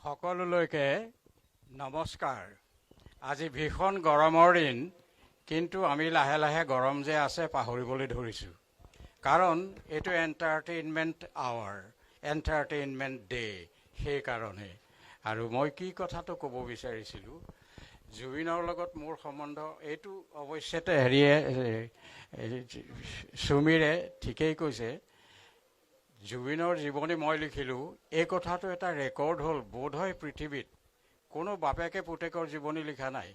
সকলোলৈকে নমস্কাৰ। আজি ভীষণ গৰমৰ দিন, কিন্তু আমি লাহে লাহে গৰম যে আছে পাহৰিবলৈ ধৰিছোঁ। কাৰণ এইটো এণ্টাৰটেইনমেণ্ট আৱাৰ, এণ্টাৰটেইনমেণ্ট ডে', সেইকাৰণে। আৰু মই কি কথাটো ক'ব বিচাৰিছিলোঁ, জুবিনৰ লগত মোৰ সম্বন্ধ এইটো অৱশ্যেতে সুমীৰে ঠিকেই কৈছে। জুবিনৰ জীৱনী মই লিখিলোঁ, এই কথাটো এটা ৰেকৰ্ড হ'ল বোধহয় পৃথিৱীত কোনো বাপেকে পুতেকৰ জীৱনী লিখা নাই।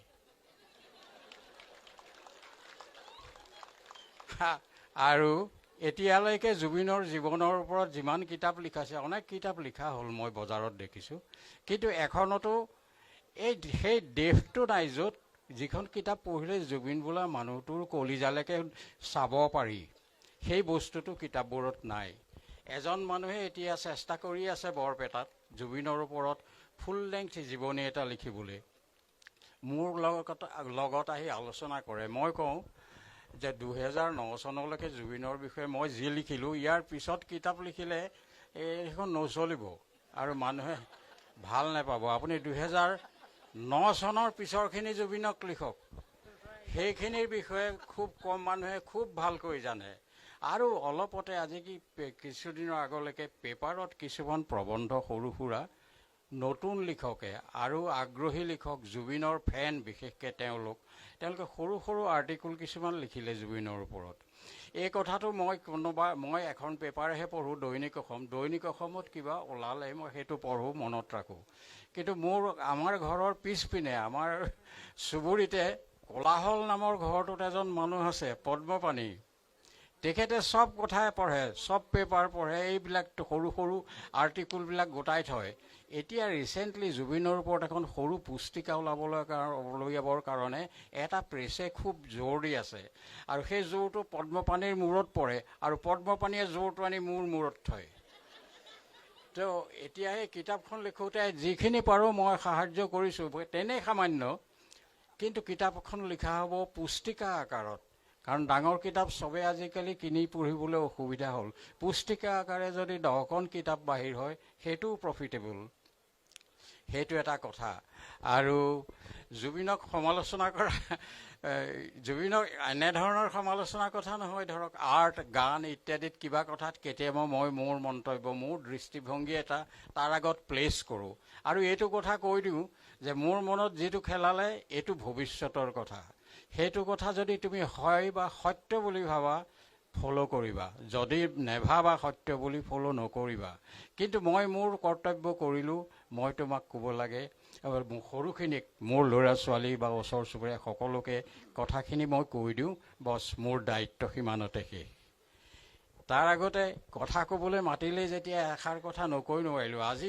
আৰু এতিয়ালৈকে জুবিনৰ জীৱনৰ ওপৰত যিমান কিতাপ লিখাছে, অনেক কিতাপ লিখা হ'ল মই বজাৰত দেখিছোঁ, কিন্তু এখনতো সেই দেশটো নাই য'ত যিখন কিতাপ পঢ়িলে জুবিন বোলা মানুহটোৰ কলিজালৈকে চাব পাৰি, সেই বস্তুটো কিতাপবোৰত নাই। এজন মানুহে এতিয়া চেষ্টা কৰি আছে বৰপেটাত জুবিনৰ ওপৰত ফুল লেংথ জীৱনী এটা লিখিবলৈ। মোৰ লগত আহি আলোচনা কৰে। মই কওঁ যে 2009 চনলৈকে জুবিনৰ বিষয়ে মই যি লিখিলোঁ, ইয়াৰ পিছত কিতাপ লিখিলে এইখন নচলিব আৰু মানুহে ভাল নাপাব। আপুনি 2009 চনৰ পিছৰখিনি জুবিনক লিখক, সেইখিনিৰ বিষয়ে খুব কম মানুহে খুব ভালকৈ জানে। আৰু অলপতে আজি কিছুদিনৰ আগলৈকে পেপাৰত কিছুমান প্ৰবন্ধ সৰু সুৰা নতুন লিখকে আৰু আগ্ৰহী লিখক, জুবিনৰ ফেন বিশেষকৈ তেওঁলোকে সৰু সৰু আৰ্টিকুল কিছুমান লিখিলে জুবিনৰ ওপৰত। এই কথাটো মই এখন পেপাৰহে পঢ়োঁ, দৈনিক অসমত কিবা ওলালে মই সেইটো পঢ়োঁ, মনত ৰাখোঁ। কিন্তু আমাৰ ঘৰৰ পিছপিনে আমাৰ চুবুৰীতে কোলাহল নামৰ ঘৰটোত এজন মানুহ আছে, পদ্মপাণি। তেখেতে চব কথাই পঢ়ে, চব পেপাৰ পঢ়ে, এইবিলাক সৰু সৰু আৰ্টিকুলবিলাক গোটাই থয়। এতিয়া ৰিচেণ্টলি জুবিনৰ ওপৰত এখন সৰু পুস্তিকা উলিয়াবৰ কাৰণে এটা প্ৰেছে খুব জোৰ দি আছে, আৰু সেই জোৰটো পদ্মপাণিৰ মূৰত পৰে, আৰু পদ্মপাণিয়ে জোৰটো আনি মোৰ মূৰত থয়। তো এতিয়া সেই কিতাপখন লিখোঁতে যিখিনি পাৰোঁ মই সাহাৰ্য কৰিছোঁ, তেনেই সামান্য, কিন্তু কিতাপখন লিখা হ'ব পুস্তিকা আকাৰত। কাৰণ ডাঙৰ কিতাপ চবে আজিকালি কিনি পঢ়িবলৈ অসুবিধা হ'ল। পুস্তিকা আকাৰে যদি 10খন কিতাপ বাহিৰ হয়, সেইটোও প্ৰফিটেবল। সেইটো এটা কথা। আৰু জুবিনক সমালোচনা কৰা, জুবিনক এনেধৰণৰ সমালোচনাৰ কথা নহয়, ধৰক আৰ্ট, গান ইত্যাদিত কিবা কথাত কেতিয়াবা মই মোৰ মন্তব্য, মোৰ দৃষ্টিভংগী এটা তাৰ আগত প্লেচ কৰোঁ। আৰু এইটো কথা কৈ দিওঁ যে মোৰ মনত যিটো খেলালে এইটো ভৱিষ্যতৰ কথা। সেইটো কথা যদি তুমি হয় বা সত্য বুলি ভাবা, ফ'ল' কৰিবা, যদি নেভাবা সত্য বুলি ফ'ল' নকৰিবা। কিন্তু মই মোৰ কৰ্তব্য কৰিলোঁ, মই তোমাক ক'ব লাগে, সৰুখিনিক, মোৰ ল'ৰা ছোৱালী বা ওচৰ চুবুৰীয়া সকলোকে কথাখিনি মই কৈ দিওঁ, বছ মোৰ দায়িত্ব সিমানতে শেষ। তাৰ আগতে কথা ক'বলৈ মাতিলেই যেতিয়া এষাৰ কথা নকৈ নোৱাৰিলোঁ। আজি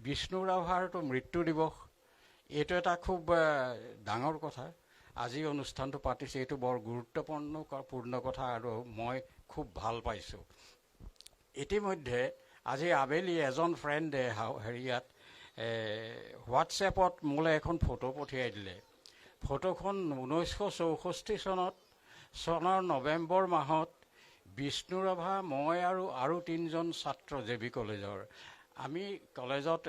বিষ্ণু ৰাভাৰতো মৃত্যু দিৱস, এইটো এটা খুব ডাঙৰ কথা। আজি অনুষ্ঠানটো পাতিছে, এইটো বৰ গুৰুত্বপূৰ্ণ কথা, আৰু মই খুব ভাল পাইছোঁ। ইতিমধ্যে আজি আবেলি এজন ফ্ৰেণ্ডে হেৰিয়াত হোৱাটছএপত মোলৈ এখন ফটো পঠিয়াই দিলে। ফটোখন 1964 চনৰ নৱেম্বৰ মাহত বিষ্ণু ৰাভা, মই আৰু 3জন ছাত্ৰ JB কলেজৰ, আমি কলেজত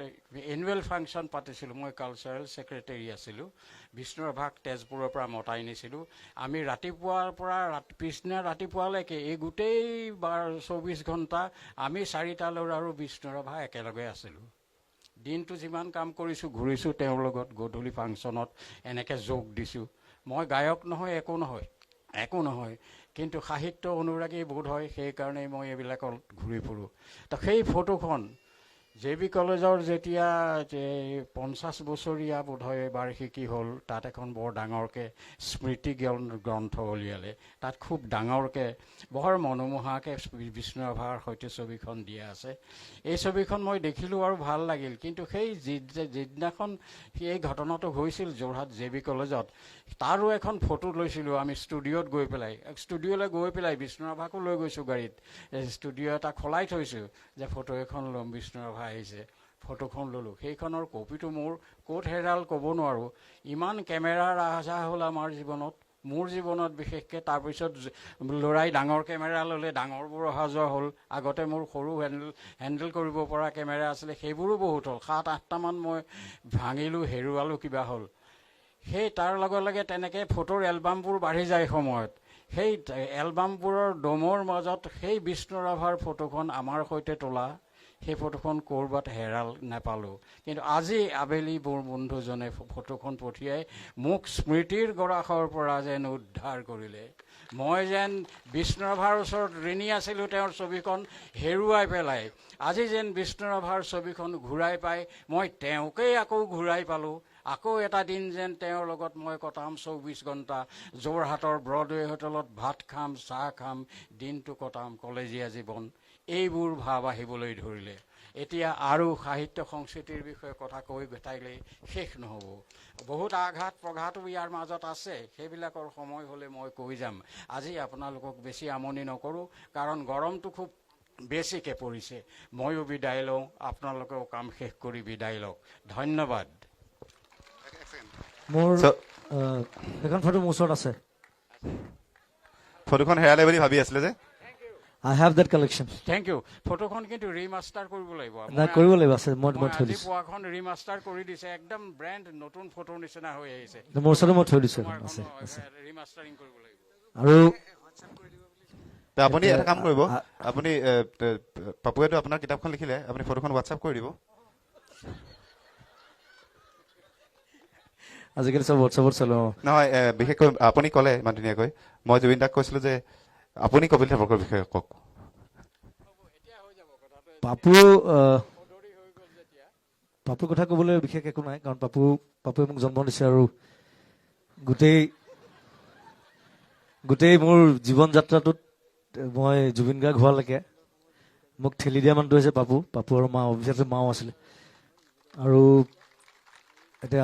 এনুৱেল ফাংচন পাতিছিলোঁ। মই কালচাৰেল ছেক্ৰেটেৰী আছিলোঁ। বিষ্ণু ৰাভাক তেজপুৰৰ পৰা মতাই নিছিলোঁ। আমি ৰাতিপুৱাৰ পৰা পিছদিনা ৰাতিপুৱালৈকে এই গোটেই 24 ঘণ্টা আমি 4টা ল'ৰা আৰু বিষ্ণু ৰাভা একেলগে আছিলোঁ। দিনটো যিমান কাম কৰিছোঁ, ঘূৰিছোঁ তেওঁৰ লগত, গধূলি ফাংচনত এনেকৈ যোগ দিছোঁ। মই গায়ক নহয়, একো নহয়, কিন্তু সাহিত্য অনুৰাগী বোধ হয়, সেইকাৰণেই মই এইবিলাকত ঘূৰি ফুৰোঁ। তো সেই ফটোখন JB কলেজৰ যেতিয়া 50 বছৰীয়া বোধহয় বাৰ্ষিকী হ'ল, তাত এখন বৰ ডাঙৰকৈ স্মৃতি গ্ৰন্থ উলিয়ালে। তাত খুব ডাঙৰকৈ বৰ মনোমোহাকৈ বিষ্ণু ৰাভাৰ সৈতে ছবিখন দিয়া আছে। এই ছবিখন মই দেখিলোঁ আৰু ভাল লাগিল। কিন্তু সেই যিদিনাখন এই ঘটনাটো হৈছিল যোৰহাট JB কলেজত, তাৰো এখন ফটো লৈছিলোঁ আমি ষ্টুডিঅ'লৈ গৈ পেলাই বিষ্ণু ৰাভাকো লৈ গৈছোঁ গাড়ীত। ষ্টুডিঅ' এটা খোলাই থৈছোঁ যে ফটো এখন ল'ম, বিষ্ণু ৰাভা আহিছে, ফটোখন ল'লোঁ। সেইখনৰ কপিটো মোৰ ক'ত হেৰাল ক'ব নোৱাৰোঁ। ইমান কেমেৰাৰ আহ যাহ হ'ল আমাৰ জীৱনত, মোৰ জীৱনত বিশেষকৈ তাৰপিছত ল'ৰাই ডাঙৰ কেমেৰা ল'লে, ডাঙৰবোৰ অহা যোৱা হ'ল। আগতে মোৰ সৰু হেণ্ডেল কৰিব পৰা কেমেৰা আছিলে, সেইবোৰো বহুত হ'ল। 7-8টামান মই ভাঙিলোঁ, হেৰুৱালোঁ, কিবা হ'ল। সেই তাৰ লগে লগে তেনেকৈ ফটোৰ এলবামবোৰ বাঢ়ি যায় সময়ত। সেই এলবামবোৰৰ দমৰ মাজত সেই বিষ্ণু ৰাভাৰ ফটোখন আমাৰ সৈতে তোলা, সেই ফটোখন ক'ৰবাত হেৰাল নাপালোঁ। কিন্তু আজি আবেলি মোৰ বন্ধুজনে ফটোখন পঠিয়াই মোক স্মৃতিৰ গৰাখৰ পৰা যেন উদ্ধাৰ কৰিলে। মই যেন বিষ্ণু ৰাভাৰ ওচৰত ঋণী আছিলোঁ তেওঁৰ ছবিখন হেৰুৱাই পেলাই। আজি যেন বিষ্ণু ৰাভাৰ ছবিখন ঘূৰাই পাই মই তেওঁকেই আকৌ ঘূৰাই পালোঁ। আকৌ এটা দিন যেন তেওঁৰ লগত মই কটাম 24 ঘণ্টা। যোৰহাটৰ ব্ৰডৱে হোটেলত ভাত খাম, চাহ খাম, দিনটো কটাম কলেজীয়া জীৱন। এইবোৰ ভাৱ আহিবলৈ ধৰিলে। এতিয়া আৰু সাহিত্য সংস্কৃতিৰ বিষয়ে কথা কৈ থাকিলেই শেষ নহ'ব। বহুত আঘাত প্ৰঘাতো ইয়াৰ মাজত আছে, সেইবিলাকৰ সময় হ'লে মই কৈ যাম। আজি আপোনালোকক বেছি আমনি নকৰোঁ, কাৰণ গৰমটো খুব বেছিকৈ পৰিছে। ময়ো বিদায় লওঁ, আপোনালোকেও কাম শেষ কৰি বিদায় লওক। ধন্যবাদ। মোৰ সেইখন ফটো মোৰ ওচৰত আছে। ফটোখন হেৰালে বুলি ভাবি আছিলে যে। I have that collection. Thank you. ফটোখন কিন্তু ৰিমাষ্টাৰ কৰিব লাগিব। নাই, কৰিব লাগিব, আছে মই থৈ আজি দিছোঁ। পোৱাখন ৰিমাষ্টাৰ কৰি দিছে, একদম ব্ৰেণ্ড নতুন ফটোৰ নিচিনা হৈ আহিছে। মোৰ ওচৰতে মই থৈ দিছোঁ, আছে। ৰিমাষ্টাৰিং কৰিব লাগিব। আৰু আপুনি এটা কাম কৰিব, আপুনি পাপুৱেতো আপোনাৰ কিতাপখন লিখিলে, আপুনি ফটোখন হোৱাটছআপ কৰি দিব। আজিকালি চব হোৱাটছআপত চলো। নহয়, বিশেষকৈ আপুনি ক'লে ইমান ধুনীয়াকৈ, মই জুবিন দাক কৈছিলোঁ যে আপুনি কপিল দেৱকৰ বিষয়ে কওক। পাপুৰ কথা ক'বলৈ বিশেষ একো নাই, কাৰণ পাপুৱে মোক জন্ম দিছে আৰু গোটেই মোৰ জীৱন যাত্ৰাটোত মই জুবিন গাৰ্গ হোৱালৈকে মোক ঠেলি দিয়া মানুহটো হৈছে পাপু আৰু মা, অভিষেক মাও আছিলে। আৰু এতিয়া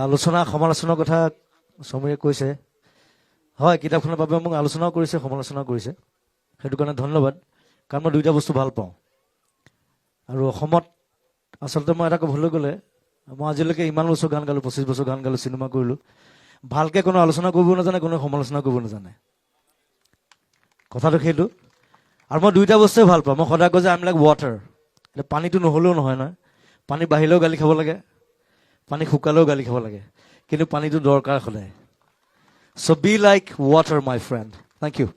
সমালোচনাৰ কথা সমীৰে কৈছে, হয়, কিতাপখনৰ বাবে মোক আলোচনাও কৰিছে, সমালোচনাও কৰিছে। সেইটো কাৰণে ধন্যবাদ, কাৰণ মই দুইটা বস্তু ভাল পাওঁ। আৰু অসমত আচলতে মই এটা ক'বলৈ গ'লে, মই আজিলৈকে ইমান বছৰ গান গালোঁ, 25 বছৰ গান গালোঁ, চিনেমা কৰিলোঁ, ভালকৈ কোনো আলোচনা কৰিব নাজানে, কোনো সমালোচনা কৰিব নাজানে। কথাটো সেইটো। আৰু মই দুইটা বস্তুৱে ভাল পাওঁ। মই সদায় কওঁ যে আই এম লাইক ৱাটাৰ। এতিয়া পানীটো নহ'লেও নহয়, পানী বাঢ়িলেও গালি খাব লাগে, পানী শুকালেও গালি খাব লাগে, কিন্তু পানীটো দৰকাৰ সদায়। So' be like water my friend. Thank U.